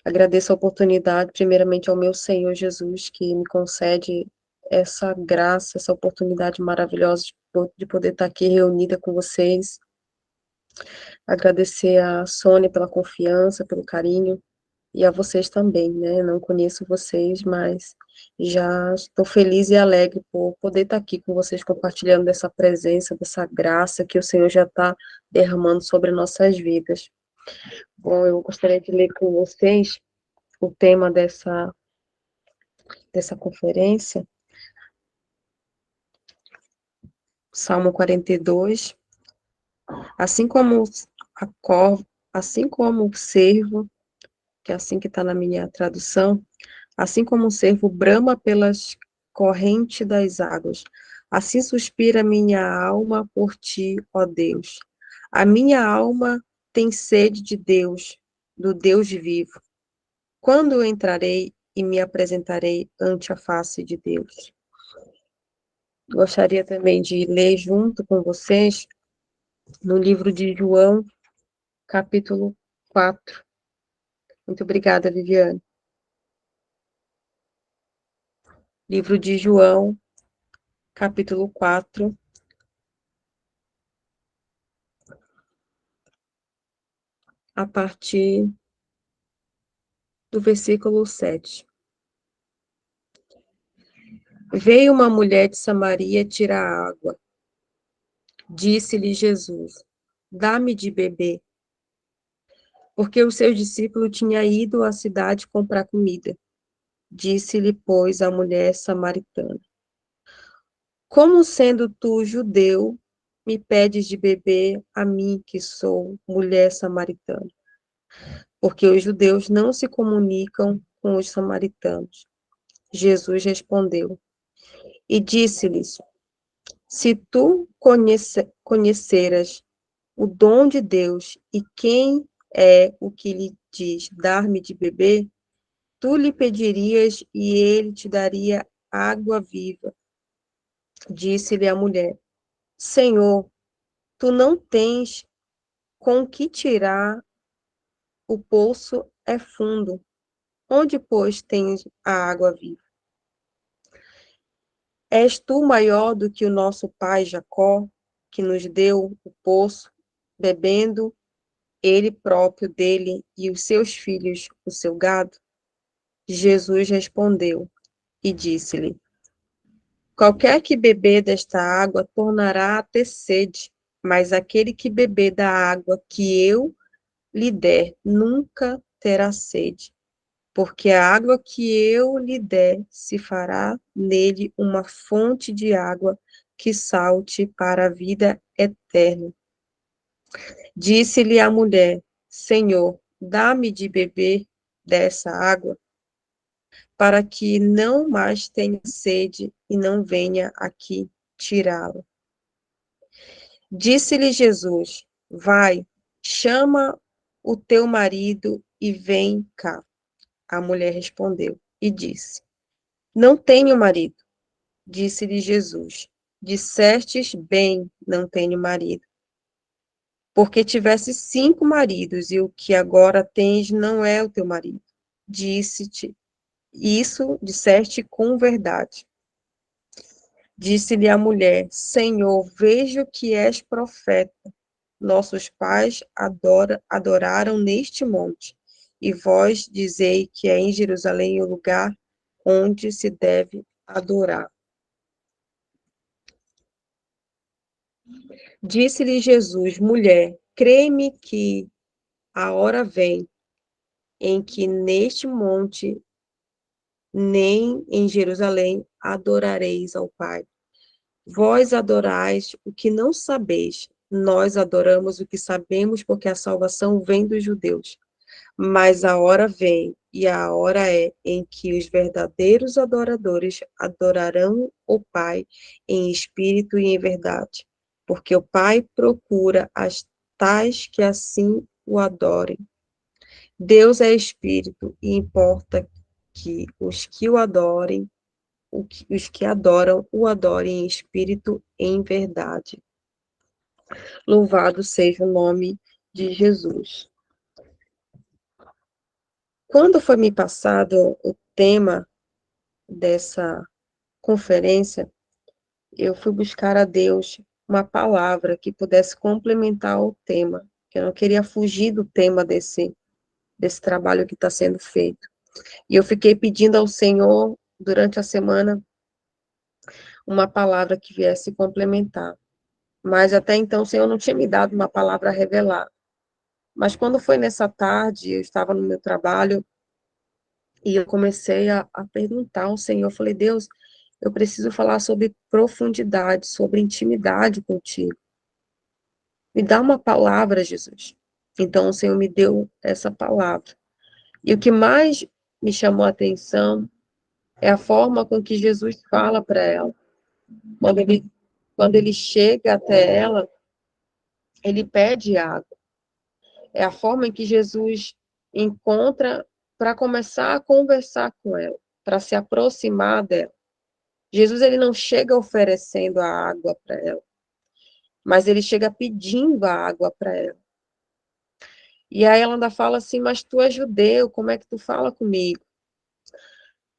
Agradeço a oportunidade, primeiramente ao meu Senhor Jesus, que me concede essa graça, essa oportunidade maravilhosa de poder estar aqui reunida com vocês. Agradecer a Sônia pela confiança, pelo carinho, e a vocês também, né? Não conheço vocês, mas já estou feliz e alegre por poder estar aqui com vocês, compartilhando dessa presença, dessa graça que o Senhor já está derramando sobre nossas vidas. Bom, eu gostaria de ler com vocês o tema dessa conferência, Salmo 42. Assim como a corvo, assim como o cervo, que é assim que está na minha tradução, assim como o cervo brama pelas correntes das águas, assim suspira minha alma por ti, ó Deus. A minha alma tem sede de Deus, do Deus vivo. Quando eu entrarei e me apresentarei ante a face de Deus? Gostaria também de ler junto com vocês no livro de João, capítulo 4. Muito obrigada, Viviane. Livro de João, capítulo 4, a partir do versículo 7. Veio uma mulher de Samaria tirar água. Disse-lhe Jesus: Dá-me de beber. Porque o seu discípulo tinha ido à cidade comprar comida. Disse-lhe, pois, a mulher samaritana: Como sendo tu judeu, me pedes de beber a mim, que sou mulher samaritana? Porque os judeus não se comunicam com os samaritanos. Jesus respondeu e disse-lhes: Se tu conheceras o dom de Deus e quem é o que lhe diz dar-me de beber, tu lhe pedirias e ele te daria água viva. Disse-lhe a mulher: Senhor, tu não tens com que tirar, o poço é fundo. Onde, pois, tens a água viva? És tu maior do que o nosso pai Jacó, que nos deu o poço, bebendo ele próprio dele e os seus filhos o seu gado? Jesus respondeu e disse-lhe: Qualquer que beber desta água tornará a ter sede, mas aquele que beber da água que eu lhe der nunca terá sede, porque a água que eu lhe der se fará nele uma fonte de água que salte para a vida eterna. Disse-lhe a mulher: Senhor, dá-me de beber dessa água, para que não mais tenha sede e não venha aqui tirá-la. Disse-lhe Jesus: Vai, chama o teu marido e vem cá. A mulher respondeu e disse: Não tenho marido. Disse-lhe Jesus: Dissestes bem, não tenho marido. Porque tivesse 5 maridos e o que agora tens não é o teu marido. Disse-te isso, disseste com verdade. Disse-lhe a mulher: Senhor, vejo que és profeta. Nossos pais adoraram neste monte, e vós dizei que é em Jerusalém o lugar onde se deve adorar. Disse-lhe Jesus: Mulher, crê-me que a hora vem em que neste monte nem em Jerusalém adorareis ao Pai. Vós adorais o que não sabeis, nós adoramos o que sabemos, porque a salvação vem dos judeus. Mas a hora vem, e a hora é, em que os verdadeiros adoradores adorarão o Pai em espírito e em verdade, porque o Pai procura as tais que assim o adorem. Deus é espírito, e importa que os que o adorem, os que adoram, o adorem em espírito e em verdade. Louvado seja o nome de Jesus. quando foi me passado o tema dessa conferência, eu fui buscar a Deus uma palavra que pudesse complementar o tema. Eu não queria fugir do tema desse trabalho que está sendo feito. E eu fiquei pedindo ao Senhor, durante a semana, uma palavra que viesse complementar. Mas até então o Senhor não tinha me dado uma palavra a revelar. Mas quando foi nessa tarde, eu estava no meu trabalho, e eu comecei a perguntar ao Senhor, eu falei, Deus, eu preciso falar sobre profundidade, sobre intimidade contigo. Me dá uma palavra, Jesus. Então o Senhor me deu essa palavra. E o que mais me chamou a atenção é a forma com que Jesus fala para ela. Quando ele, quando ele chega até ela, ele pede água. É a forma em que Jesus encontra para começar a conversar com ela, para se aproximar dela. Jesus, ele não chega oferecendo a água para ela, mas ele chega pedindo a água para ela. E aí ela ainda fala assim, mas tu és judeu, como é que tu fala comigo?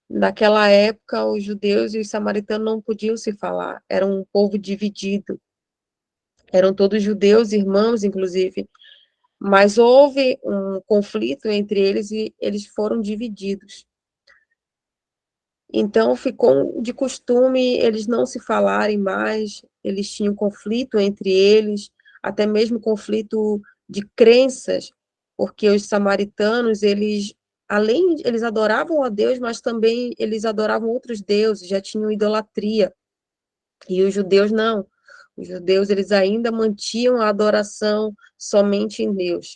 Naquela época, os judeus e os samaritanos não podiam se falar, era um povo dividido, eram todos judeus, irmãos, inclusive, mas houve um conflito entre eles e eles foram divididos. Então, ficou de costume eles não se falarem mais, eles tinham conflito entre eles, até mesmo conflito de crenças, porque os samaritanos, eles adoravam a Deus, mas também eles adoravam outros deuses, já tinham idolatria. E os judeus não. Os judeus, eles ainda mantinham a adoração somente em Deus.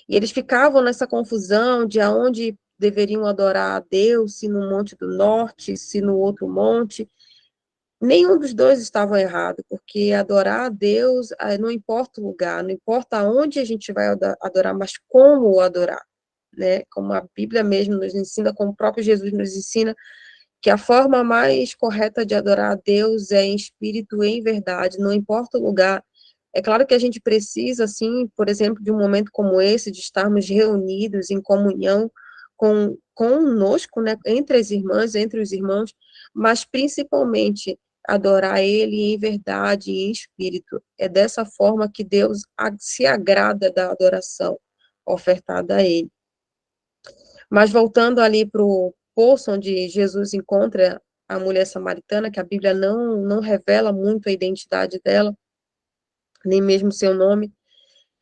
E eles ficavam nessa confusão de aonde deveriam adorar a Deus, se no Monte do Norte, se no outro monte. Nenhum dos dois estava errado, porque adorar a Deus não importa o lugar, não importa aonde a gente vai adorar, mas como o adorar, né? Como a Bíblia mesmo nos ensina, como o próprio Jesus nos ensina, que a forma mais correta de adorar a Deus é em espírito e em verdade, não importa o lugar. É claro que a gente precisa, assim, por exemplo, de um momento como esse, de estarmos reunidos em comunhão conosco, né, entre as irmãs, entre os irmãos, mas principalmente adorar Ele em verdade e em espírito. É dessa forma que Deus se agrada da adoração ofertada a Ele. Mas voltando ali para o poço onde Jesus encontra a mulher samaritana, que a Bíblia não revela muito a identidade dela, nem mesmo seu nome,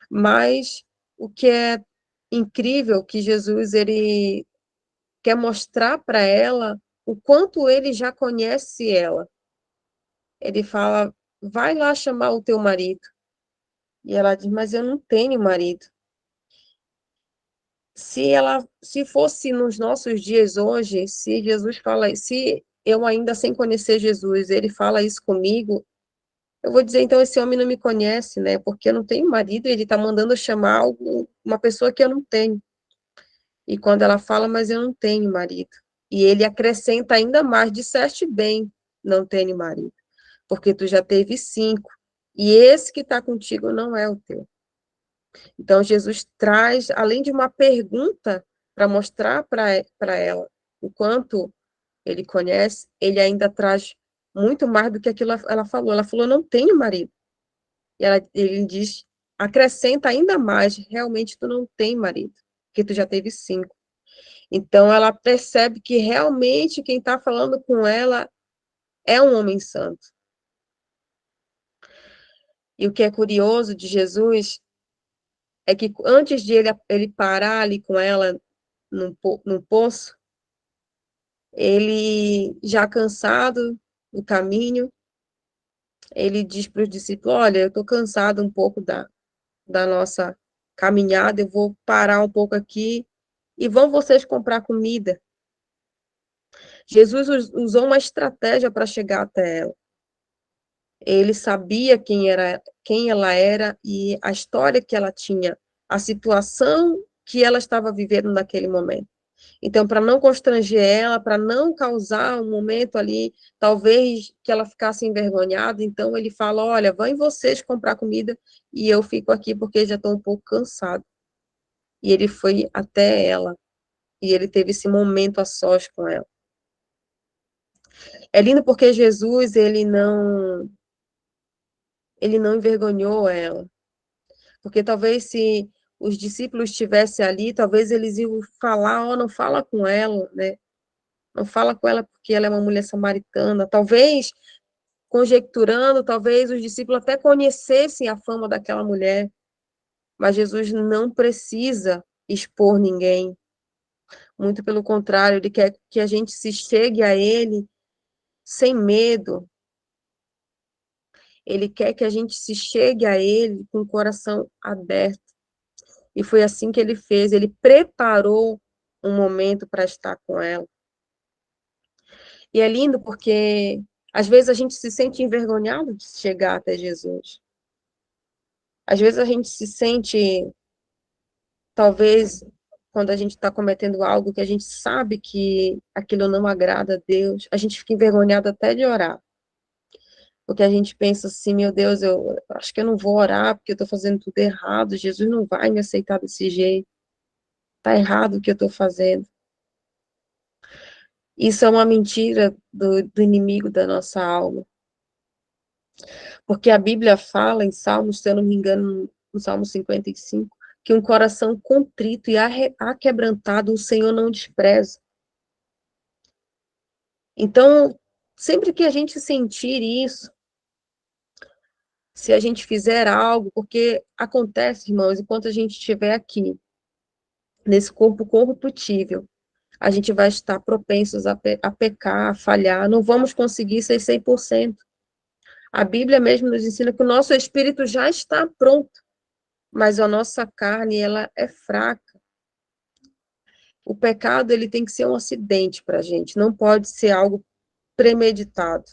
mas o que é incrível que Jesus ele quer mostrar para ela o quanto ele já conhece ela. Ele fala: "Vai lá chamar o teu marido". E ela diz: "Mas eu não tenho marido". Se fosse nos nossos dias hoje, se Jesus fala, se eu ainda sem conhecer Jesus, ele fala isso comigo, eu vou dizer, então esse homem não me conhece, né? Porque eu não tenho marido, e ele está mandando eu chamar uma pessoa que eu não tenho. E quando ela fala, mas eu não tenho marido. E ele acrescenta ainda mais, disseste bem, não tenho marido, porque tu já teve 5, e esse que está contigo não é o teu. Então, Jesus traz, além de uma pergunta para mostrar para ela o quanto ele conhece, ele ainda traz muito mais do que aquilo ela falou. Ela falou, não tenho marido. E ele diz, acrescenta ainda mais, realmente tu não tem marido, porque tu já teve 5. Então, ela percebe que realmente quem está falando com ela é um homem santo. E o que é curioso de Jesus é que antes de ele parar ali com ela no poço, ele, já cansado do caminho, ele diz para os discípulos, olha, eu estou cansado um pouco da nossa caminhada, eu vou parar um pouco aqui e vão vocês comprar comida. Jesus usou uma estratégia para chegar até ela. Ele sabia quem ela era e a história que ela tinha, a situação que ela estava vivendo naquele momento. Então, para não constranger ela, para não causar um momento ali, talvez que ela ficasse envergonhada, então ele fala: olha, vão vocês comprar comida e eu fico aqui porque já estou um pouco cansado. E ele foi até ela. e ele teve esse momento a sós com ela. É lindo porque Jesus, ele não envergonhou ela. Porque talvez se os discípulos estivessem ali, talvez eles iam falar, não fala com ela, né? Não fala com ela porque ela é uma mulher samaritana. Talvez, conjecturando, talvez os discípulos até conhecessem a fama daquela mulher. Mas Jesus não precisa expor ninguém. Muito pelo contrário, ele quer que a gente se chegue a ele sem medo. Ele quer que a gente se chegue a ele com o coração aberto. E foi assim que ele fez. Ele preparou um momento para estar com ela. E é lindo porque, às vezes, a gente se sente envergonhado de chegar até Jesus. Às vezes, a gente se sente, talvez, quando a gente está cometendo algo que a gente sabe que aquilo não agrada a Deus, a gente fica envergonhado até de orar. Porque a gente pensa assim, meu Deus, eu acho que eu não vou orar porque eu estou fazendo tudo errado, Jesus não vai me aceitar desse jeito, está errado o que eu estou fazendo. Isso é uma mentira do inimigo da nossa alma. Porque a Bíblia fala em Salmos, se eu não me engano, no Salmo 55, que um coração contrito e aquebrantado o Senhor não despreza. Então, sempre que a gente sentir isso, se a gente fizer algo, porque acontece, irmãos, enquanto a gente estiver aqui, nesse corpo corruptível, a gente vai estar propensos a pecar, a falhar, não vamos conseguir ser 100%. A Bíblia mesmo nos ensina que o nosso espírito já está pronto, mas a nossa carne, ela é fraca. O pecado, ele tem que ser um acidente para a gente, não pode ser algo premeditado.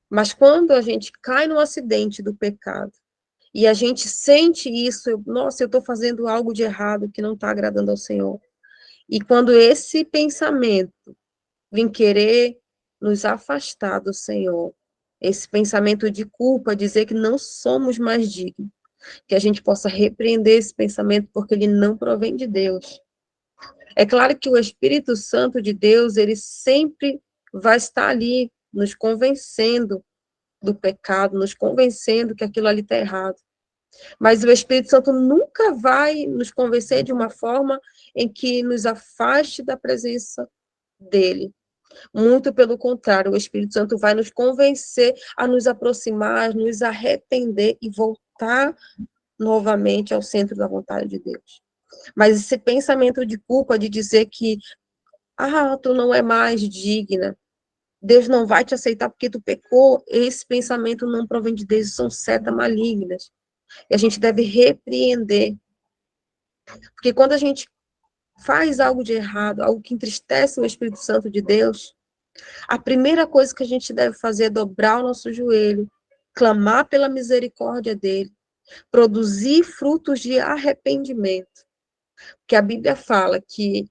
Mas quando a gente cai no acidente do pecado, e a gente sente isso, nossa, eu estou fazendo algo de errado que não está agradando ao Senhor. E quando esse pensamento vem querer nos afastar do Senhor, esse pensamento de culpa, dizer que não somos mais dignos, que a gente possa repreender esse pensamento, porque ele não provém de Deus. É claro que o Espírito Santo de Deus, ele sempre vai estar ali, nos convencendo do pecado, nos convencendo que aquilo ali está errado. Mas o Espírito Santo nunca vai nos convencer de uma forma em que nos afaste da presença dele. Muito pelo contrário, o Espírito Santo vai nos convencer a nos aproximar, nos arrepender e voltar novamente ao centro da vontade de Deus. Mas esse pensamento de culpa, de dizer que, tu não é mais digna, Deus não vai te aceitar porque tu pecou, esse pensamento não provém de Deus, são setas malignas. E a gente deve repreender. Porque quando a gente faz algo de errado, algo que entristece o Espírito Santo de Deus, a primeira coisa que a gente deve fazer é dobrar o nosso joelho, clamar pela misericórdia dele, produzir frutos de arrependimento. Porque a Bíblia fala que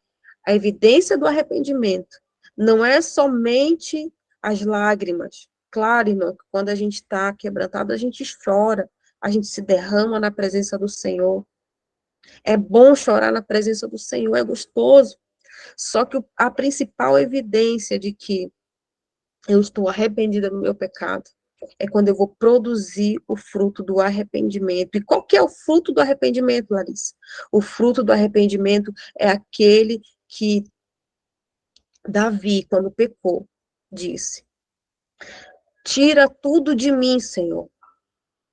a evidência do arrependimento não é somente as lágrimas. Claro, irmão, que quando a gente está quebrantado, a gente chora, a gente se derrama na presença do Senhor. É bom chorar na presença do Senhor, é gostoso. Só que a principal evidência de que eu estou arrependida do meu pecado é quando eu vou produzir o fruto do arrependimento. E qual que é o fruto do arrependimento, Larissa? O fruto do arrependimento é aquele que Davi, quando pecou, disse: tira tudo de mim, Senhor,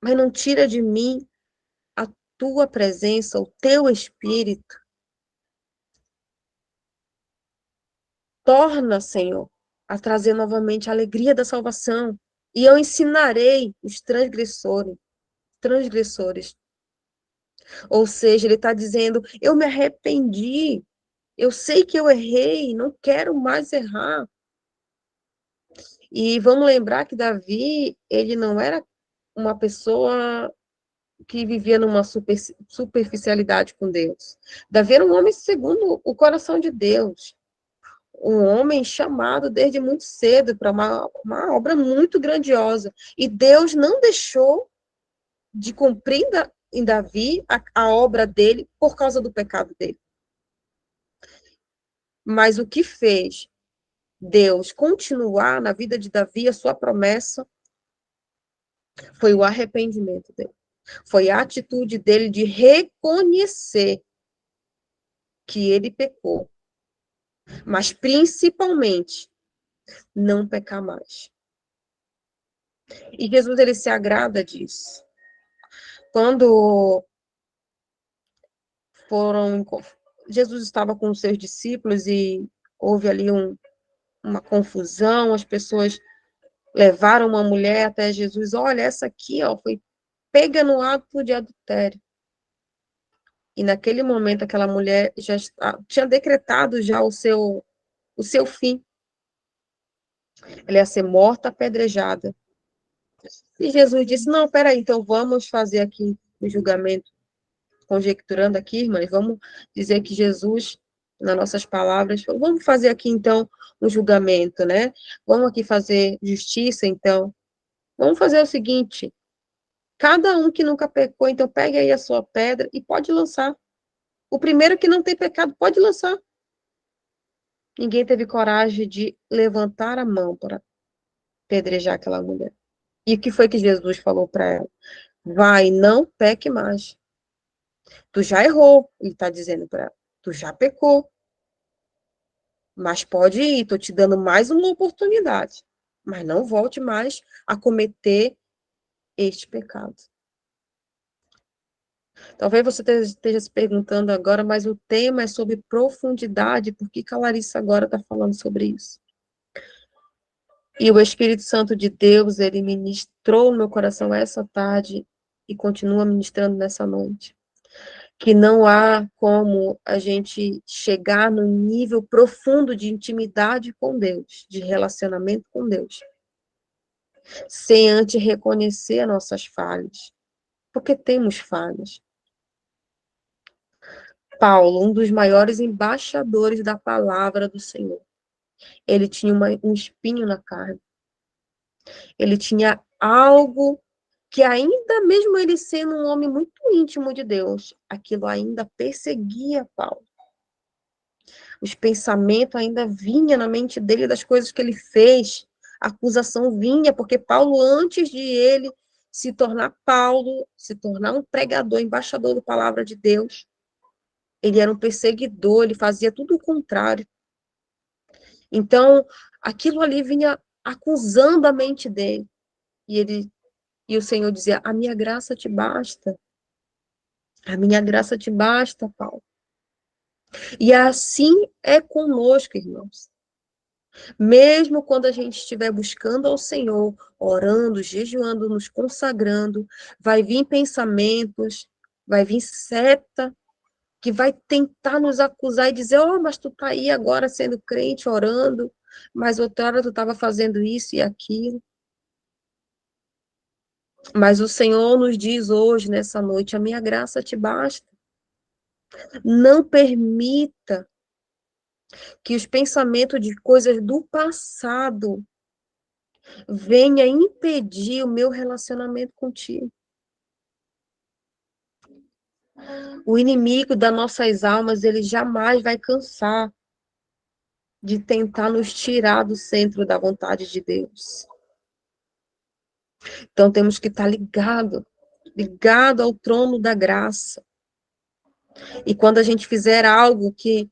mas não tira de mim a tua presença, o teu espírito. Torna, Senhor, a trazer novamente a alegria da salvação. E eu ensinarei os transgressores. Ou seja, ele está dizendo, eu me arrependi, eu sei que eu errei, não quero mais errar. E vamos lembrar que Davi, ele não era uma pessoa que vivia numa superficialidade com Deus. Davi era um homem segundo o coração de Deus. Um homem chamado desde muito cedo para uma obra muito grandiosa. E Deus não deixou de cumprir em Davi a obra dele por causa do pecado dele. Mas o que fez Deus continuar na vida de Davi a sua promessa foi o arrependimento dele. Foi a atitude dele de reconhecer que ele pecou, mas principalmente não pecar mais. E Jesus, ele se agrada disso. Quando foram, Jesus estava com os seus discípulos e houve ali uma confusão, as pessoas levaram uma mulher até Jesus, olha, essa aqui, ó, foi pega no ato de adultério. E naquele momento aquela mulher já tinha decretado já o seu fim. Ela ia ser morta apedrejada. E Jesus disse, não, peraí, então vamos fazer aqui o julgamento, conjecturando aqui, irmãs, vamos dizer que Jesus, nas nossas palavras, vamos fazer aqui, então, um julgamento, né? Vamos aqui fazer justiça, então. Vamos fazer o seguinte, cada um que nunca pecou, então pegue aí a sua pedra e pode lançar. O primeiro que não tem pecado, pode lançar. Ninguém teve coragem de levantar a mão para pedrejar aquela mulher. E o que foi que Jesus falou para ela? Vai, não peque mais. Tu já errou, ele está dizendo para ela. Tu já pecou. Mas pode ir, estou te dando mais uma oportunidade. Mas não volte mais a cometer este pecado. Talvez você esteja se perguntando agora, mas o tema é sobre profundidade, por que a Larissa agora está falando sobre isso? E o Espírito Santo de Deus, ele ministrou no meu coração essa tarde e continua ministrando nessa noite. Que não há como a gente chegar no nível profundo de intimidade com Deus, de relacionamento com Deus, sem antes reconhecer as nossas falhas, porque temos falhas. Paulo, um dos maiores embaixadores da palavra do Senhor, ele tinha um espinho na carne, ele tinha algo que ainda mesmo ele sendo um homem muito íntimo de Deus, aquilo ainda perseguia Paulo. Os pensamentos ainda vinha na mente dele das coisas que ele fez, a acusação vinha, porque Paulo, antes de ele se tornar Paulo, se tornar um pregador, embaixador da palavra de Deus, ele era um perseguidor, ele fazia tudo o contrário. Então, aquilo ali vinha acusando a mente dele, e o Senhor dizia, a minha graça te basta, a minha graça te basta, Paulo. E assim é conosco, irmãos. Mesmo quando a gente estiver buscando ao Senhor, orando, jejuando, nos consagrando, vai vir pensamentos, vai vir seta, que vai tentar nos acusar e dizer, oh, mas tu tá aí agora sendo crente, orando, mas outra hora tu estava fazendo isso e aquilo. Mas o Senhor nos diz hoje, nessa noite, a minha graça te basta. Não permita que os pensamentos de coisas do passado venha impedir o meu relacionamento contigo. O inimigo das nossas almas, ele jamais vai cansar de tentar nos tirar do centro da vontade de Deus. Então temos que estar ligado ao trono da graça. E quando a gente fizer algo que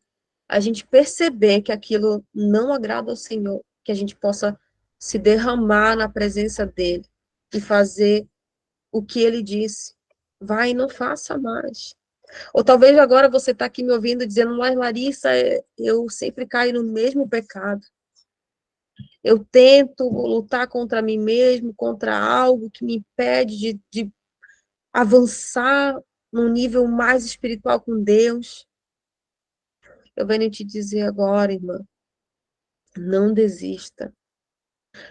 a gente perceber que aquilo não agrada ao Senhor, que a gente possa se derramar na presença dele e fazer o que ele disse. Vai e não faça mais. Ou talvez agora você está aqui me ouvindo dizendo, mas Larissa, eu sempre caio no mesmo pecado. Eu tento lutar contra mim mesmo, contra algo que me impede de avançar num nível mais espiritual com Deus. Eu venho te dizer agora, irmã, não desista.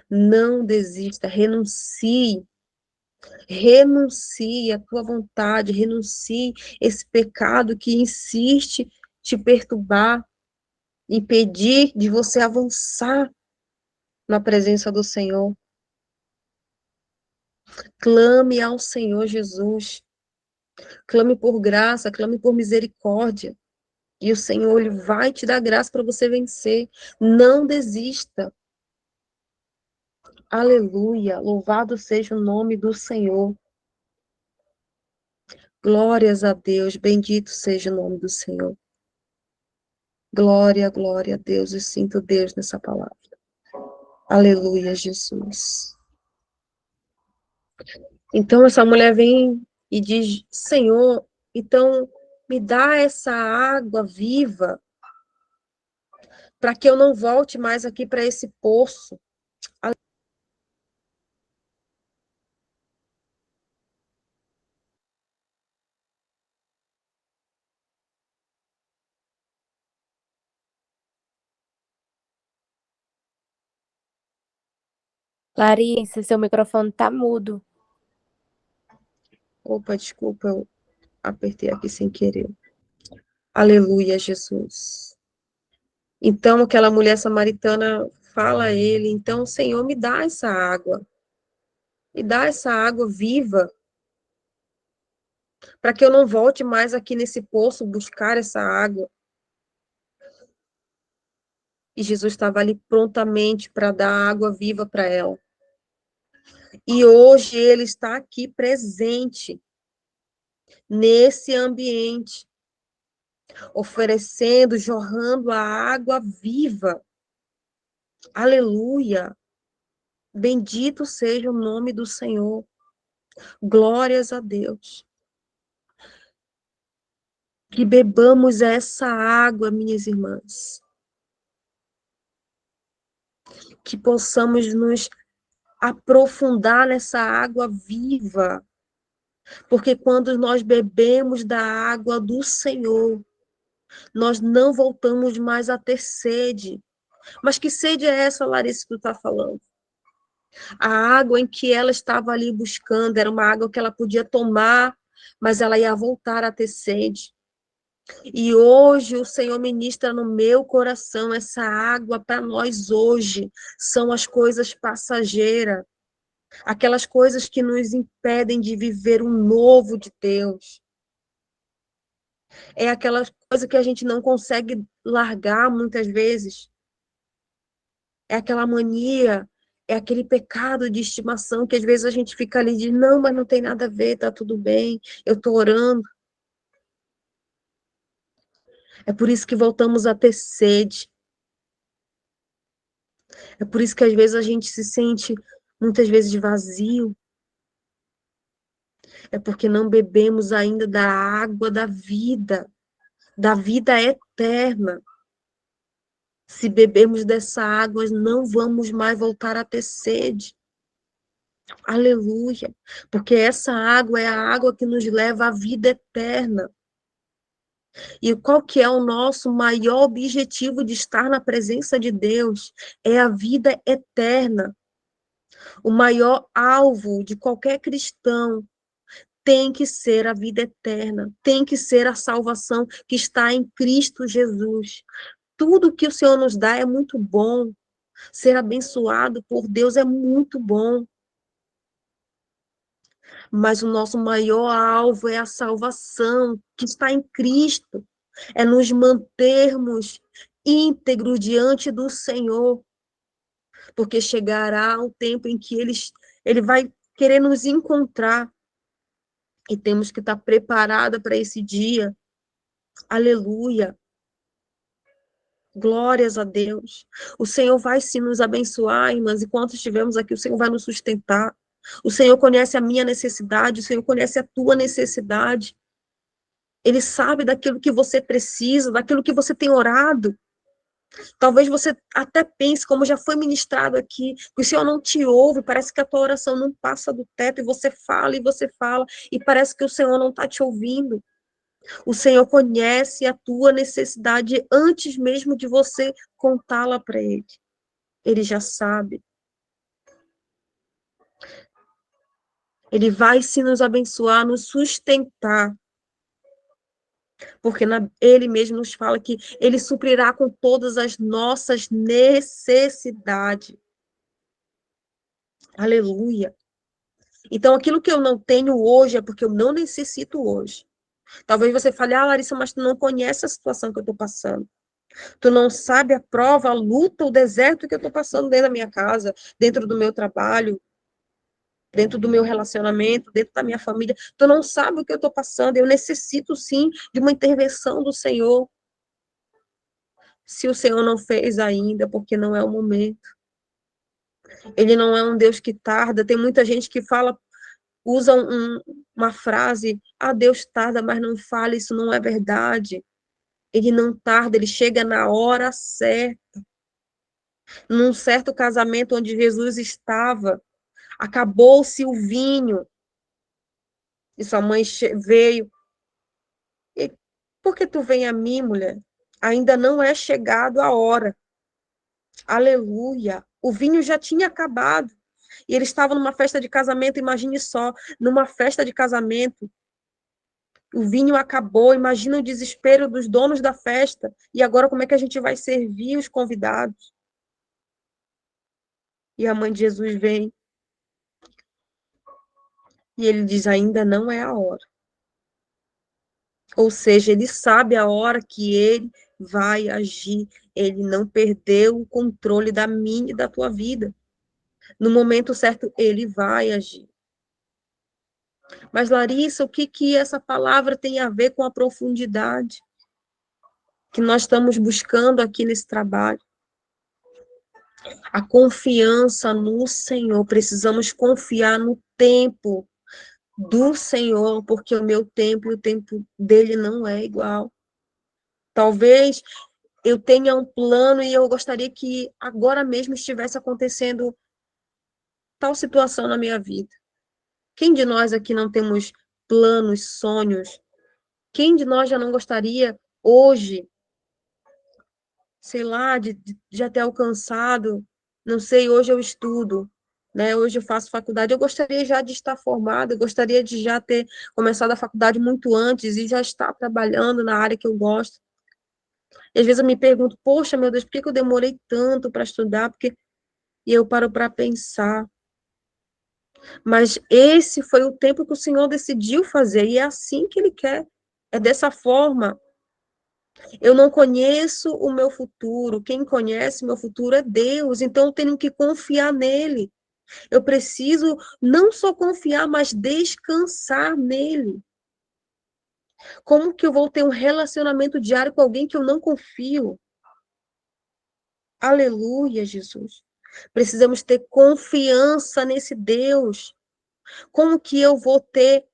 Não desista, renuncie. Renuncie à tua vontade, renuncie esse pecado que insiste te perturbar, impedir de você avançar na presença do Senhor. Clame ao Senhor Jesus. Clame por graça, clame por misericórdia. E o Senhor, Ele vai te dar graça para você vencer. Não desista. Aleluia. Louvado seja o nome do Senhor. Glórias a Deus. Bendito seja o nome do Senhor. Glória, glória a Deus. Eu sinto Deus nessa palavra. Aleluia, Jesus. Então, essa mulher vem e diz: Senhor, então me dá essa água viva para que eu não volte mais aqui para esse poço. Larissa, seu microfone tá mudo. Opa, desculpa, eu apertei aqui sem querer. Aleluia, Jesus. Então, aquela mulher samaritana fala a ele: então, Senhor, me dá essa água viva, para que eu não volte mais aqui nesse poço buscar essa água. E Jesus estava ali prontamente para dar água viva para ela. E hoje ele está aqui presente nesse ambiente, oferecendo, jorrando a água viva. Aleluia! Bendito seja o nome do Senhor. Glórias a Deus. Que bebamos essa água, minhas irmãs. Que possamos nos aprofundar nessa água viva. Porque quando nós bebemos da água do Senhor, nós não voltamos mais a ter sede. Mas que sede é essa, Larissa, que tu está falando? A água em que ela estava ali buscando era uma água que ela podia tomar, mas ela ia voltar a ter sede. E hoje o Senhor ministra no meu coração essa água para nós hoje. São as coisas passageiras, aquelas coisas que nos impedem de viver o novo de Deus. É aquela coisa que a gente não consegue largar muitas vezes. É aquela mania, é aquele pecado de estimação que às vezes a gente fica ali e diz, não, mas não tem nada a ver, tá tudo bem, eu tô orando. É por isso que voltamos a ter sede. É por isso que às vezes a gente se sente muitas vezes vazio. É porque não bebemos ainda da água da vida eterna. Se bebermos dessa água, não vamos mais voltar a ter sede. Aleluia. Porque essa água é a água que nos leva à vida eterna. E qual que é o nosso maior objetivo de estar na presença de Deus? É a vida eterna. O maior alvo de qualquer cristão tem que ser a vida eterna, tem que ser a salvação que está em Cristo Jesus. Tudo que o Senhor nos dá é muito bom. Ser abençoado por Deus é muito bom. Mas o nosso maior alvo é a salvação que está em Cristo. É nos mantermos íntegros diante do Senhor, porque chegará o tempo em que ele vai querer nos encontrar e temos que estar preparada para esse dia. Aleluia. Glórias a Deus. O Senhor vai sim nos abençoar, irmãs, enquanto estivermos aqui, o Senhor vai nos sustentar. O Senhor conhece a minha necessidade, o Senhor conhece a tua necessidade. Ele sabe daquilo que você precisa, daquilo que você tem orado. Talvez você até pense, como já foi ministrado aqui, que o Senhor não te ouve, parece que a tua oração não passa do teto, e você fala, e parece que o Senhor não está te ouvindo. O Senhor conhece a tua necessidade antes mesmo de você contá-la para Ele. Ele já sabe. Ele vai se nos abençoar, nos sustentar. Porque Ele mesmo nos fala que Ele suprirá com todas as nossas necessidades. Aleluia. Então, aquilo que eu não tenho hoje é porque eu não necessito hoje. Talvez você fale, Larissa, mas tu não conhece a situação que eu estou passando. Tu não sabe a prova, a luta, o deserto que eu estou passando dentro da minha casa, dentro do meu trabalho, dentro do meu relacionamento, dentro da minha família. Tu não sabe o que eu estou passando. Eu necessito, sim, de uma intervenção do Senhor. Se o Senhor não fez ainda, porque não é o momento. Ele não é um Deus que tarda. Tem muita gente que fala, usa uma frase, Deus tarda, mas não fala, isso não é verdade. Ele não tarda, ele chega na hora certa. Num certo casamento onde Jesus estava, acabou-se o vinho, e sua mãe veio. E, por que tu vem a mim, mulher? Ainda não é chegado a hora. Aleluia. O vinho já tinha acabado. E ele estava numa festa de casamento, imagine só, numa festa de casamento, o vinho acabou, imagina o desespero dos donos da festa. E agora como é que a gente vai servir os convidados? E a mãe de Jesus vem e ele diz: ainda não é a hora. Ou seja, ele sabe a hora que ele vai agir. Ele não perdeu o controle da minha e da tua vida. No momento certo, ele vai agir. Mas, Larissa, o que essa palavra tem a ver com a profundidade que nós estamos buscando aqui nesse trabalho? A confiança no Senhor. Precisamos confiar no tempo do Senhor, porque o meu tempo e o tempo dele não é igual. Talvez eu tenha um plano e eu gostaria que agora mesmo estivesse acontecendo tal situação na minha vida. Quem de nós aqui não temos planos, sonhos? Quem de nós já não gostaria hoje, sei lá, de já ter alcançado, não sei, hoje eu estudo, né? Hoje eu faço faculdade, eu gostaria já de estar formada, eu gostaria de já ter começado a faculdade muito antes e já estar trabalhando na área que eu gosto. E às vezes eu me pergunto, poxa, meu Deus, por que eu demorei tanto para estudar? E eu paro para pensar. Mas esse foi o tempo que o Senhor decidiu fazer, e é assim que Ele quer. É dessa forma. Eu não conheço o meu futuro, quem conhece meu futuro é Deus, então eu tenho que confiar nele. Eu preciso não só confiar, mas descansar nele. Como que eu vou ter um relacionamento diário com alguém que eu não confio? Aleluia, Jesus. Precisamos ter confiança nesse Deus. Como que eu vou ter,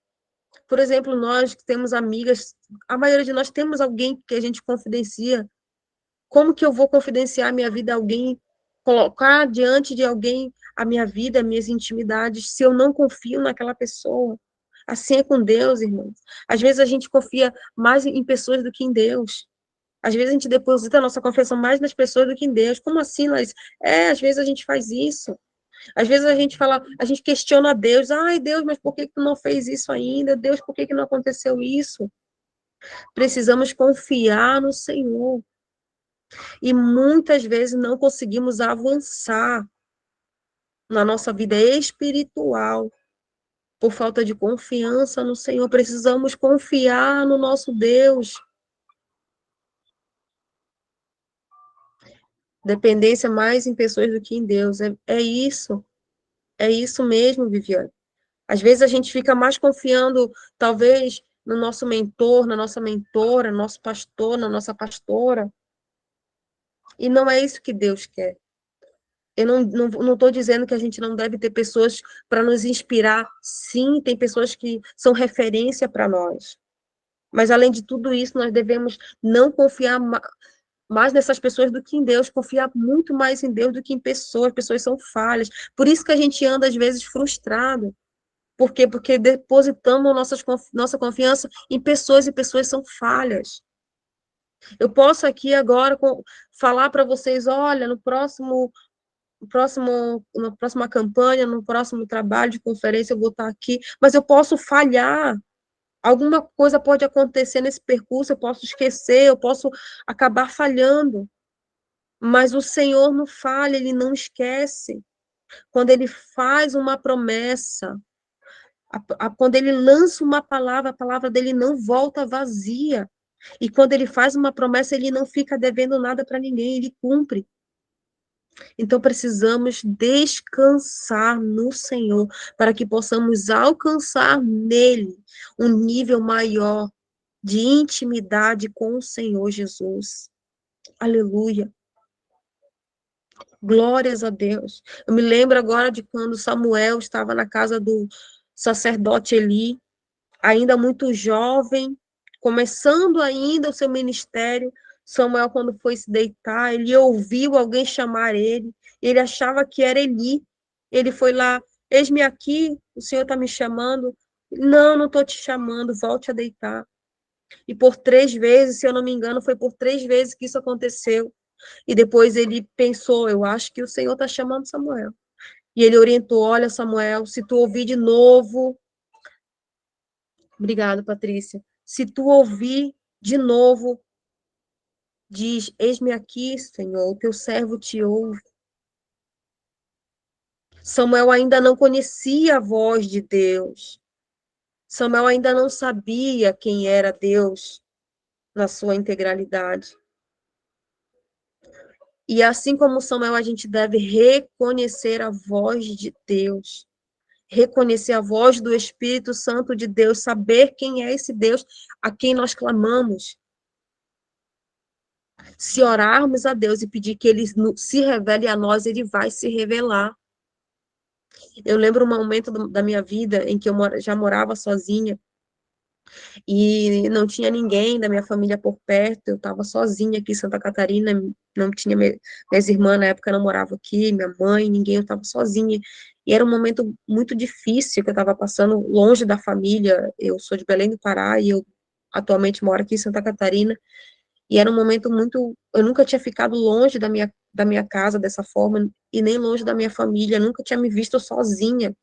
por exemplo, nós que temos amigas, a maioria de nós temos alguém que a gente confidencia. Como que eu vou confidenciar a minha vida a alguém, colocar diante de alguém a minha vida, as minhas intimidades, se eu não confio naquela pessoa? Assim é com Deus, irmãos. Às vezes a gente confia mais em pessoas do que em Deus. Às vezes a gente deposita a nossa confiança mais nas pessoas do que em Deus. Como assim, Laís? Às vezes a gente faz isso. Às vezes a gente fala, a gente questiona Deus. Ai, Deus, mas por que tu não fez isso ainda? Deus, por que não aconteceu isso? Precisamos confiar no Senhor. E muitas vezes não conseguimos avançar na nossa vida espiritual por falta de confiança no Senhor. Precisamos confiar no nosso Deus. Dependência mais em pessoas do que em Deus. É isso. É isso mesmo, Viviane. Às vezes a gente fica mais confiando, talvez, no nosso mentor, na nossa mentora, no nosso pastor, na nossa pastora. E não é isso que Deus quer. Eu não estou dizendo que a gente não deve ter pessoas para nos inspirar. Sim, tem pessoas que são referência para nós. Mas, além de tudo isso, nós devemos não confiar mais nessas pessoas do que em Deus, confiar muito mais em Deus do que em pessoas. Pessoas são falhas. Por isso que a gente anda, às vezes, frustrado. Por quê? Porque depositamos nossa confiança em pessoas e pessoas são falhas. Eu posso aqui agora falar para vocês, olha, na próxima campanha, no próximo trabalho de conferência, eu vou estar aqui, mas eu posso falhar. Alguma coisa pode acontecer nesse percurso, eu posso esquecer, eu posso acabar falhando. Mas o Senhor não falha, ele não esquece. Quando ele faz uma promessa, Quando ele lança uma palavra, a palavra dele não volta vazia. E quando ele faz uma promessa, ele não fica devendo nada para ninguém, ele cumpre. Então precisamos descansar no Senhor para que possamos alcançar nele um nível maior de intimidade com o Senhor Jesus. Aleluia. Glórias a Deus. Eu me lembro agora de quando Samuel estava na casa do sacerdote Eli, ainda muito jovem, começando ainda o seu ministério. Samuel, quando foi se deitar, ele ouviu alguém chamar ele achava que era Eli. Ele foi lá, eis-me aqui, o Senhor está me chamando. Não, não estou te chamando, volte a deitar. E por 3 vezes, se eu não me engano, foi por 3 vezes que isso aconteceu. E depois ele pensou, eu acho que o Senhor está chamando Samuel. E ele orientou, olha, Samuel, se tu ouvir de novo, obrigado, Patrícia, se tu ouvir de novo, diz, eis-me aqui, Senhor, o teu servo te ouve. Samuel ainda não conhecia a voz de Deus. Samuel ainda não sabia quem era Deus na sua integralidade. E assim como Samuel, a gente deve reconhecer a voz de Deus, reconhecer a voz do Espírito Santo de Deus, saber quem é esse Deus a quem nós clamamos. Se orarmos a Deus e pedir que ele se revele a nós, ele vai se revelar. Eu lembro um momento da minha vida em que eu já morava sozinha, e não tinha ninguém da minha família por perto, eu estava sozinha aqui em Santa Catarina, não tinha, minhas irmãs na época não moravam aqui, minha mãe, ninguém, eu estava sozinha, e era um momento muito difícil que eu estava passando longe da família, eu sou de Belém do Pará, e eu atualmente moro aqui em Santa Catarina, e era um momento muito, eu nunca tinha ficado longe da minha casa dessa forma, e nem longe da minha família, eu nunca tinha me visto sozinha,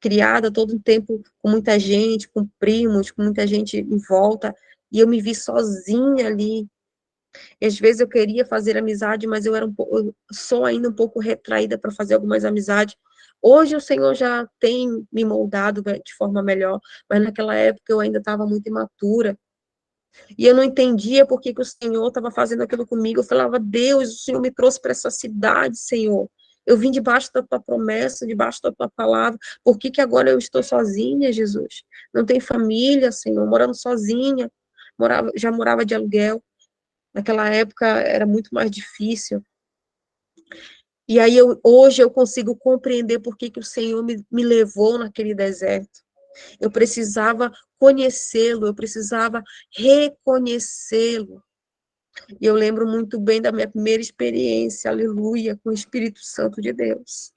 criada todo o tempo com muita gente, com primos, com muita gente em volta, e eu me vi sozinha ali. E às vezes eu queria fazer amizade, mas eu sou ainda um pouco retraída para fazer algumas amizades. Hoje o Senhor já tem me moldado de forma melhor, mas naquela época eu ainda estava muito imatura. E eu não entendia por que o Senhor estava fazendo aquilo comigo. Eu falava, Deus, o Senhor me trouxe para essa cidade, Senhor. Eu vim debaixo da tua promessa, debaixo da tua palavra. Por que agora eu estou sozinha, Jesus? Não tenho família, Senhor, morando sozinha. Já morava de aluguel. Naquela época era muito mais difícil. E aí hoje eu consigo compreender por que o Senhor me levou naquele deserto. Eu precisava conhecê-lo, eu precisava reconhecê-lo. E eu lembro muito bem da minha primeira experiência, aleluia, com o Espírito Santo de Deus.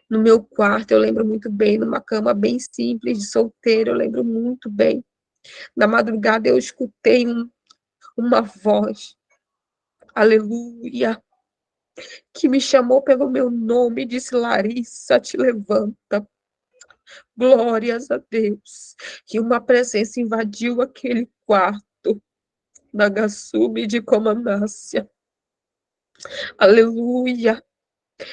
No meu quarto, eu lembro muito bem, numa cama bem simples, de solteiro, eu lembro muito bem. Na madrugada, eu escutei uma voz, aleluia, que me chamou pelo meu nome e disse, Larissa, te levanta. Glórias a Deus. Que uma presença invadiu aquele quarto da Gassume de Comandácia. Aleluia.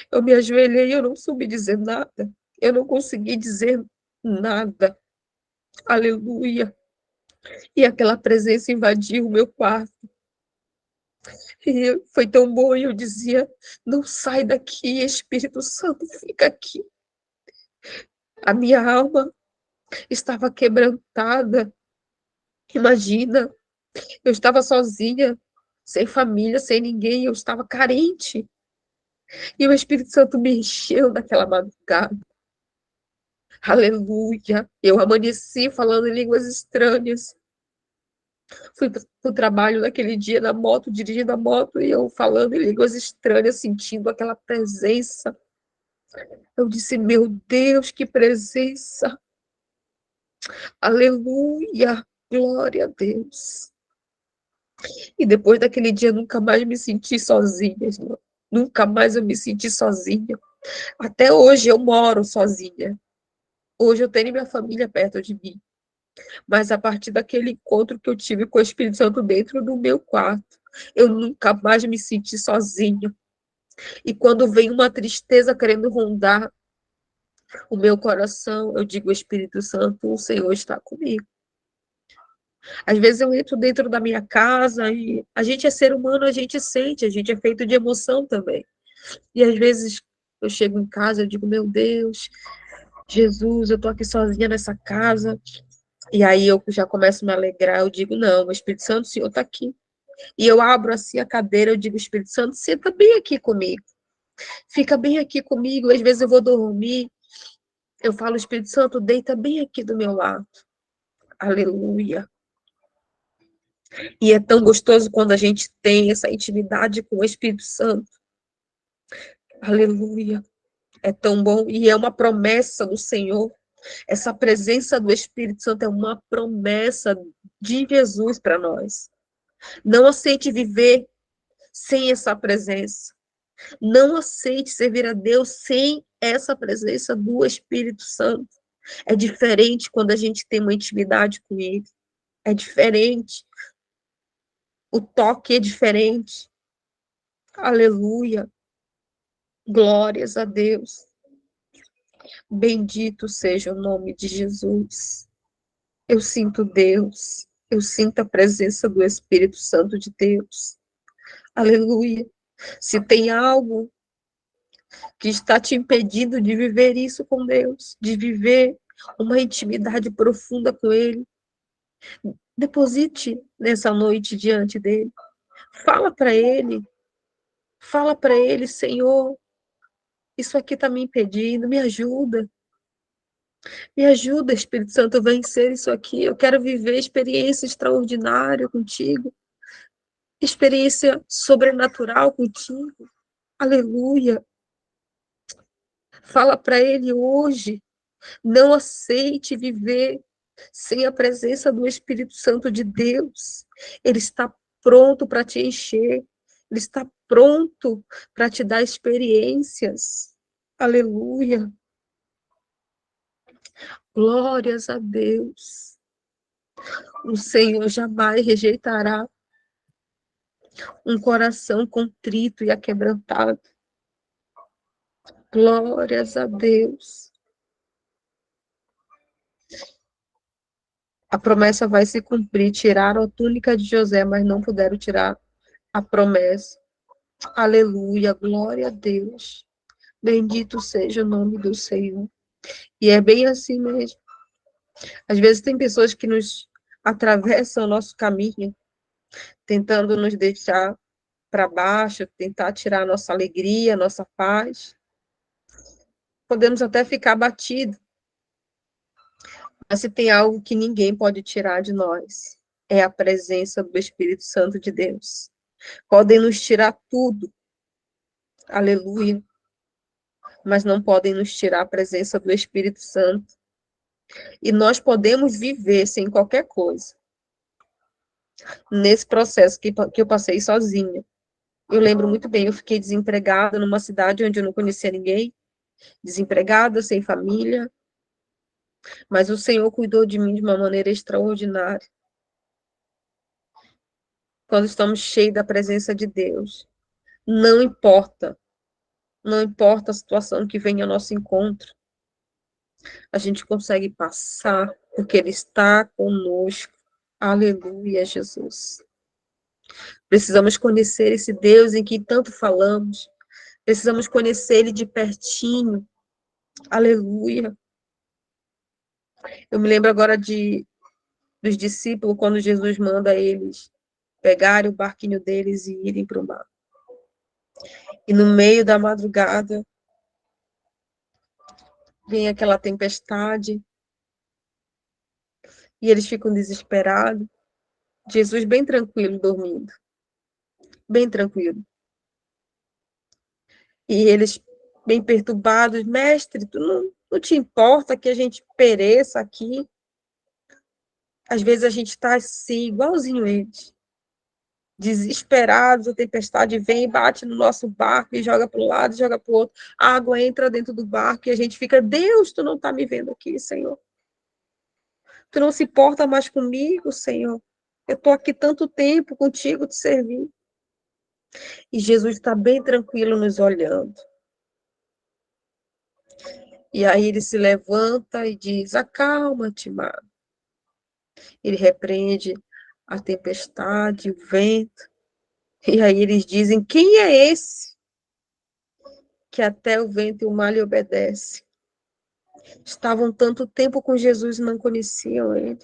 Eu me ajoelhei, eu não soube dizer nada. Eu não consegui dizer nada. Aleluia. E aquela presença invadiu o meu quarto. E foi tão bom, eu dizia, não sai daqui, Espírito Santo, fica aqui. A minha alma estava quebrantada. Imagina, eu estava sozinha, sem família, sem ninguém, eu estava carente. E o Espírito Santo me encheu naquela madrugada. Aleluia. Eu amanheci falando em línguas estranhas. Fui para o trabalho naquele dia na moto, dirigindo a moto, e eu falando em línguas estranhas, sentindo aquela presença. Eu disse, meu Deus, que presença. Aleluia. Glória a Deus. E depois daquele dia, nunca mais me senti sozinha, irmão. Nunca mais eu me senti sozinha. Até hoje eu moro sozinha. Hoje eu tenho minha família perto de mim. Mas a partir daquele encontro que eu tive com o Espírito Santo dentro do meu quarto, eu nunca mais me senti sozinha. E quando vem uma tristeza querendo rondar, O meu coração, eu digo, Espírito Santo, o Senhor está comigo. Às vezes eu entro dentro da minha casa e a gente é ser humano, a gente sente, a gente é feito de emoção também. E às vezes eu chego em casa, eu digo, meu Deus, Jesus, eu tô aqui sozinha nessa casa. E aí eu já começo a me alegrar, eu digo, não, o Espírito Santo, o Senhor está aqui. E eu abro assim a cadeira, eu digo, Espírito Santo, senta bem aqui comigo. Fica bem aqui comigo. Às vezes eu vou dormir, eu falo, Espírito Santo, deita bem aqui do meu lado. Aleluia. E é tão gostoso quando a gente tem essa intimidade com o Espírito Santo. Aleluia. É tão bom e é uma promessa do Senhor. Essa presença do Espírito Santo é uma promessa de Jesus para nós. Não aceite viver sem essa presença. Não aceite servir a Deus sem essa presença do Espírito Santo. É diferente quando a gente tem uma intimidade com Ele. É diferente. O toque é diferente. Aleluia. Glórias a Deus. Bendito seja o nome de Jesus. Eu sinto Deus. Eu sinto a presença do Espírito Santo de Deus. Aleluia. Se tem algo que está te impedindo de viver isso com Deus, de viver uma intimidade profunda com Ele, deposite nessa noite diante dele. Fala para ele, Senhor, isso aqui está me impedindo, me ajuda, Espírito Santo, a vencer isso aqui. Eu quero viver experiência extraordinária contigo, experiência sobrenatural contigo. Aleluia. Fala para ele hoje. Não aceite viver sem a presença do Espírito Santo de Deus. Ele está pronto para te encher. Ele está pronto para te dar experiências. Aleluia. Glórias a Deus. O Senhor jamais rejeitará um coração contrito e aquebrantado. Glórias a Deus. A promessa vai se cumprir. Tiraram a túnica de José, mas não puderam tirar a promessa. Aleluia, glória a Deus. Bendito seja o nome do Senhor. E é bem assim mesmo. Às vezes tem pessoas que nos atravessam o nosso caminho, tentando nos deixar para baixo, tentar tirar a nossa alegria, a nossa paz. Podemos até ficar abatidos. Mas se tem algo que ninguém pode tirar de nós, é a presença do Espírito Santo de Deus. Podem nos tirar tudo. Aleluia. Mas não podem nos tirar a presença do Espírito Santo. E nós podemos viver sem qualquer coisa. Nesse processo que eu passei sozinha. Eu lembro muito bem, eu fiquei desempregada numa cidade onde eu não conhecia ninguém, desempregada, sem família, mas o Senhor cuidou de mim de uma maneira extraordinária. Quando estamos cheios da presença de Deus, não importa a situação que venha ao nosso encontro, a gente consegue passar, porque Ele está conosco. Aleluia, Jesus. Precisamos conhecer esse Deus em que tanto falamos. Precisamos conhecer Ele de pertinho. Aleluia. Eu me lembro agora dos discípulos, quando Jesus manda eles pegarem o barquinho deles e irem para o mar. E no meio da madrugada, vem aquela tempestade, e eles ficam desesperados. Jesus bem tranquilo, dormindo. Bem tranquilo. E eles bem perturbados, mestre, tu não te importa que a gente pereça aqui? Às vezes a gente está assim, igualzinho eles. Desesperados, a tempestade vem, bate no nosso barco e joga para um lado, joga para o outro. A água entra dentro do barco e a gente fica, Deus, tu não está me vendo aqui, Senhor. Tu não se importa mais comigo, Senhor. Eu estou aqui tanto tempo contigo te servindo. E Jesus está bem tranquilo nos olhando. E aí ele se levanta e diz: acalma-te, mar. Ele repreende a tempestade, o vento. E aí eles dizem: quem é esse que até o vento e o mar lhe obedecem? Estavam tanto tempo com Jesus e não conheciam ele.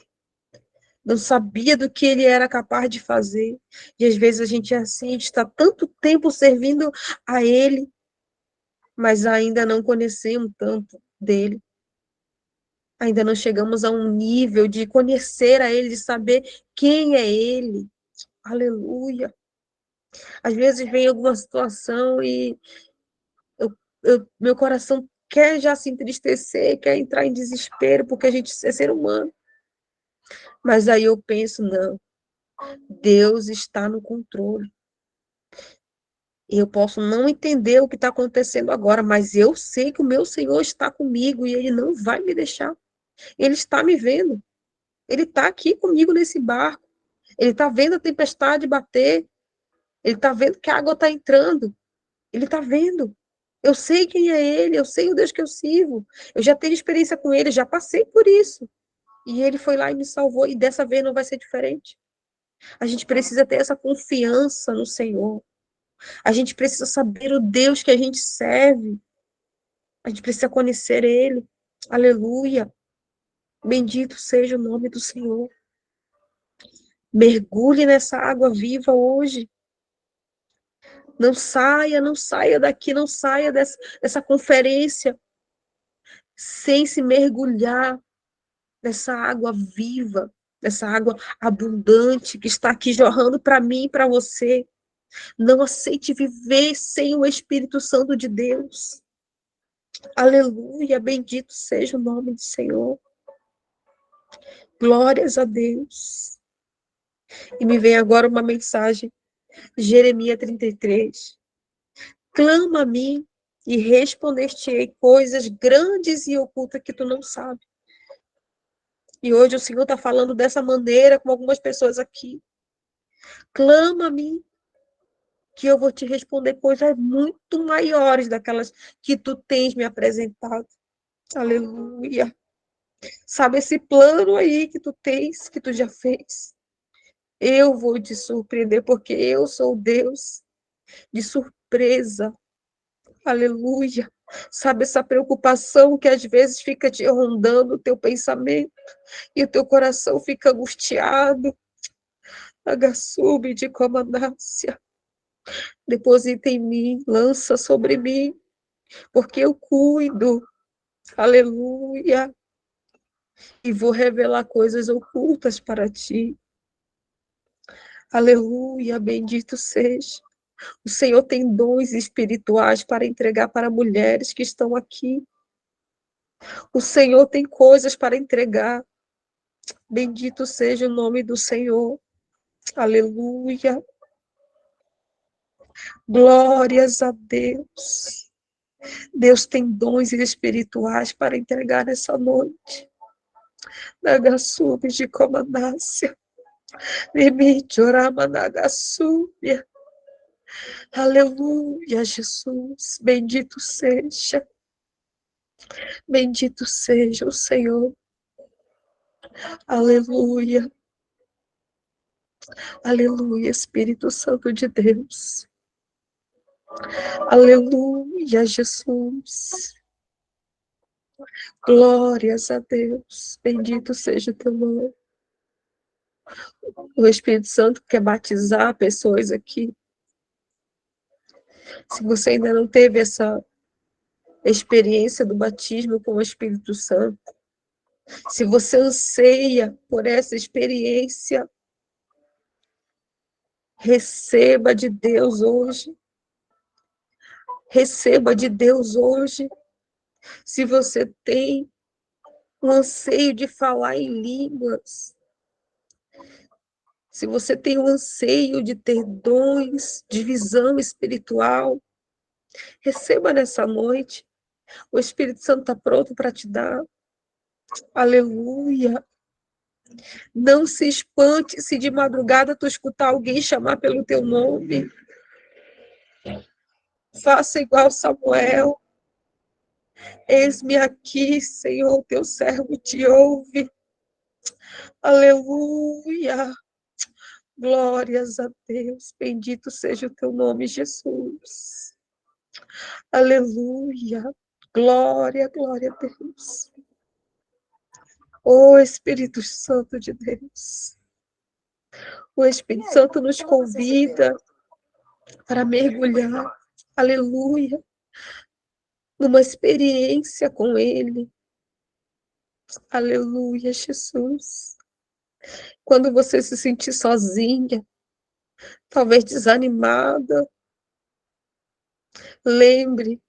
Não sabia do que ele era capaz de fazer. E às vezes a gente é assim, a gente está tanto tempo servindo a ele, mas ainda não conhecemos tanto dele. Ainda não chegamos a um nível de conhecer a ele, de saber quem é ele. Aleluia. Às vezes vem alguma situação e meu coração quer já se entristecer, quer entrar em desespero, porque a gente é ser humano. Mas aí eu penso, não, Deus está no controle. Eu posso não entender o que está acontecendo agora, mas eu sei que o meu Senhor está comigo e Ele não vai me deixar. Ele está me vendo. Ele está aqui comigo nesse barco. Ele está vendo a tempestade bater. Ele está vendo que a água está entrando. Ele está vendo. Eu sei quem é Ele, eu sei o Deus que eu sirvo. Eu já tenho experiência com Ele, já passei por isso. E Ele foi lá e me salvou, e dessa vez não vai ser diferente. A gente precisa ter essa confiança no Senhor. A gente precisa saber o Deus que a gente serve. A gente precisa conhecer Ele. Aleluia. Bendito seja o nome do Senhor. Mergulhe nessa água viva hoje. Não saia daqui, não saia dessa conferência sem se mergulhar nessa água viva, nessa água abundante que está aqui jorrando para mim e para você. Não aceite viver sem o Espírito Santo de Deus. Aleluia, bendito seja o nome do Senhor. Glórias a Deus. E me vem agora uma mensagem, Jeremias 33. Clama a mim e responder-te-ei coisas grandes e ocultas que tu não sabes. E hoje o Senhor está falando dessa maneira com algumas pessoas aqui. Clama a mim, que eu vou te responder coisas muito maiores daquelas que tu tens me apresentado. Aleluia. Sabe esse plano aí que tu tens, que tu já fez? Eu vou te surpreender, porque eu sou Deus de surpresa. Aleluia. Sabe essa preocupação que às vezes fica te rondando o teu pensamento e o teu coração fica angustiado? Agaçube de comandácia. Deposita em mim, lança sobre mim, porque eu cuido. Aleluia. E vou revelar coisas ocultas para ti. Aleluia, bendito seja. O Senhor tem dons espirituais para entregar para mulheres que estão aqui. O Senhor tem coisas para entregar. Bendito seja o nome do Senhor. Aleluia. Glórias a Deus. Deus tem dons espirituais para entregar nessa noite. Nagassube de comandácia. Limite orama nagassúbia. Aleluia, Jesus. Bendito seja. Bendito seja o Senhor. Aleluia. Aleluia, Espírito Santo de Deus. Aleluia, Jesus. Glórias a Deus. Bendito seja o teu nome. O Espírito Santo quer batizar pessoas aqui. Se você ainda não teve essa experiência do batismo com o Espírito Santo, se você anseia por essa experiência, receba de Deus hoje. Receba de Deus hoje. Se você tem um anseio de falar em línguas, se você tem um anseio de ter dons, de visão espiritual, receba nessa noite. O Espírito Santo está pronto para te dar. Aleluia. Não se espante se de madrugada tu escutar alguém chamar pelo teu nome. Faça igual Samuel. Eis-me aqui, Senhor, teu servo te ouve. Aleluia. Glórias a Deus. Bendito seja o teu nome, Jesus. Aleluia. Glória, glória a Deus. Ô Espírito Santo de Deus. O Espírito Santo nos convida para mergulhar, aleluia, numa experiência com Ele. Aleluia, Jesus. Quando você se sentir sozinha, talvez desanimada, lembre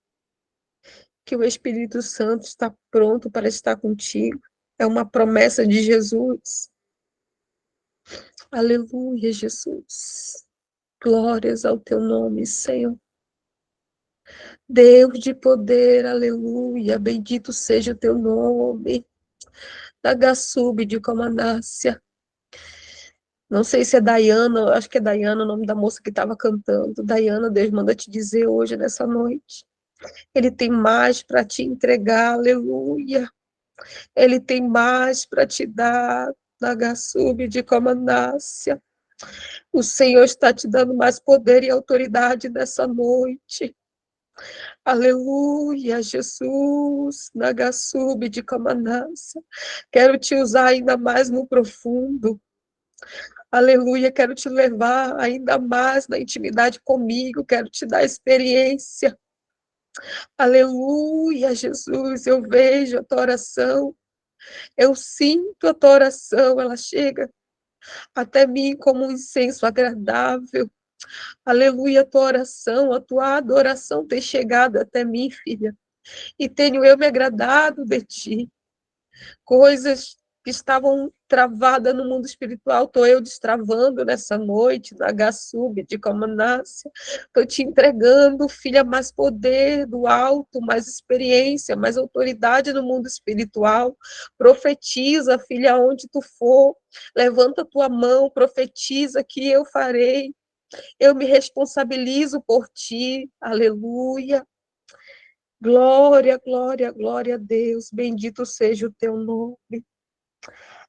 que o Espírito Santo está pronto para estar contigo. É uma promessa de Jesus. Aleluia, Jesus. Glórias ao teu nome, Senhor. Deus de poder, aleluia. Bendito seja o teu nome. Da Gatsub de Comanácia. Não sei se é Dayana, acho que é Dayana o nome da moça que estava cantando. Dayana, Deus manda te dizer hoje, nessa noite. Ele tem mais para te entregar, aleluia. Ele tem mais para te dar, da Gatsub de Comanácia. O Senhor está te dando mais poder e autoridade nessa noite. Aleluia, Jesus, Nagasub de Comanácia. Quero te usar ainda mais no profundo. Aleluia, quero te levar ainda mais na intimidade comigo, quero te dar experiência. Aleluia, Jesus, eu vejo a tua oração, eu sinto a tua oração, ela chega até mim como um incenso agradável. Aleluia, a tua oração, a tua adoração tem chegado até mim, filha, e tenho eu me agradado de ti. Coisas que estavam travadas no mundo espiritual, estou eu destravando nessa noite, na Gatsub de Comanácia. Estou te entregando, filha, mais poder do alto, mais experiência, mais autoridade no mundo espiritual. Profetiza, filha, onde tu for, levanta tua mão, profetiza que eu farei. Eu me responsabilizo por ti, aleluia. Glória, glória, glória a Deus, bendito seja o teu nome.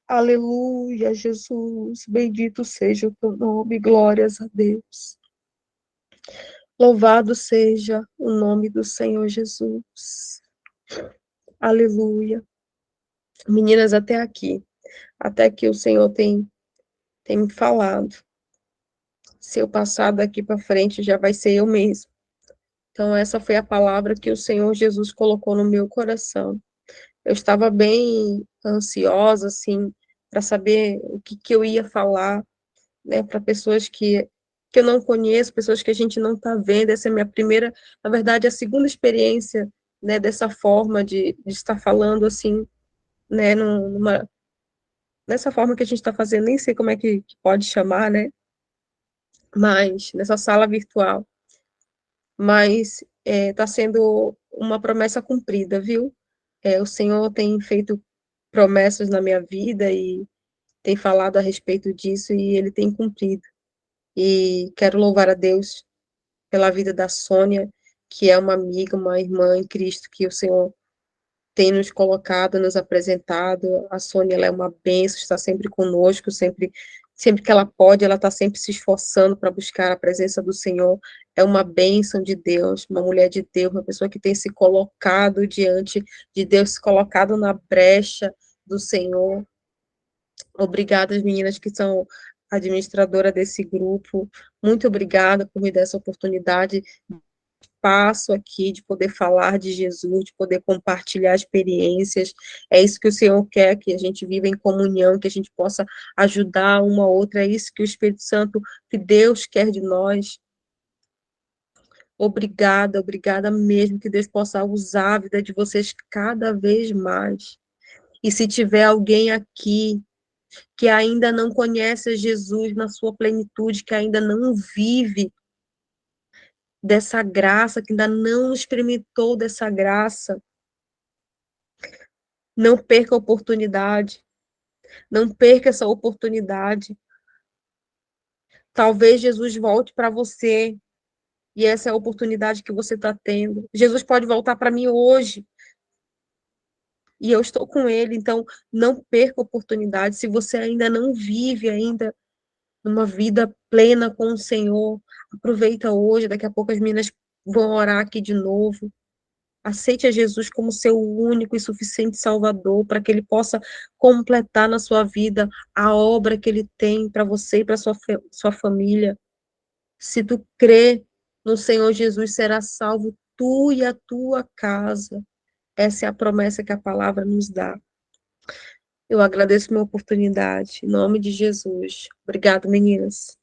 Aleluia, Jesus, bendito seja o teu nome, glórias a Deus. Louvado seja o nome do Senhor Jesus. Aleluia. Meninas, até que o Senhor tem me falado. Se eu passar daqui para frente, já vai ser eu mesmo. Então, essa foi a palavra que o Senhor Jesus colocou no meu coração. Eu estava bem ansiosa, assim, para saber o que eu ia falar, né, para pessoas que eu não conheço, pessoas que a gente não está vendo. Essa é a minha primeira, na verdade, a segunda experiência, né, dessa forma de estar falando, assim, né, nessa forma que a gente está fazendo, nem sei como é que pode chamar, né, mas nessa sala virtual. Mas está sendo uma promessa cumprida, viu? O Senhor tem feito promessas na minha vida e tem falado a respeito disso e ele tem cumprido. E quero louvar a Deus pela vida da Sônia, que é uma amiga, uma irmã em Cristo, que o Senhor tem nos colocado, nos apresentado. A Sônia, ela é uma bênção, está sempre conosco, sempre que ela pode, ela está sempre se esforçando para buscar a presença do Senhor. É uma bênção de Deus, uma mulher de Deus, uma pessoa que tem se colocado diante de Deus, se colocado na brecha do Senhor. Obrigada, as meninas que são administradora desse grupo. Muito obrigada por me dar essa oportunidade, passo aqui de poder falar de Jesus, de poder compartilhar experiências. É isso que o Senhor quer, que a gente viva em comunhão, que a gente possa ajudar uma a outra. É isso que o Espírito Santo, que Deus quer de nós. Obrigada, obrigada mesmo, que Deus possa usar a vida de vocês cada vez mais. E se tiver alguém aqui que ainda não conhece Jesus na sua plenitude, que ainda não vive dessa graça, que ainda não experimentou dessa graça, não perca a oportunidade, não perca essa oportunidade. Talvez Jesus volte para você, e essa é a oportunidade que você está tendo. Jesus pode voltar para mim hoje, e eu estou com Ele, então não perca a oportunidade. Se você ainda não vive ainda numa vida plena com o Senhor, aproveita hoje, daqui a pouco as meninas vão orar aqui de novo. Aceite a Jesus como seu único e suficiente Salvador, para que Ele possa completar na sua vida a obra que Ele tem para você e para sua família. Se tu crê no Senhor Jesus, será salvo tu e a tua casa. Essa é a promessa que a palavra nos dá. Eu agradeço a minha oportunidade. Em nome de Jesus. Obrigado, meninas.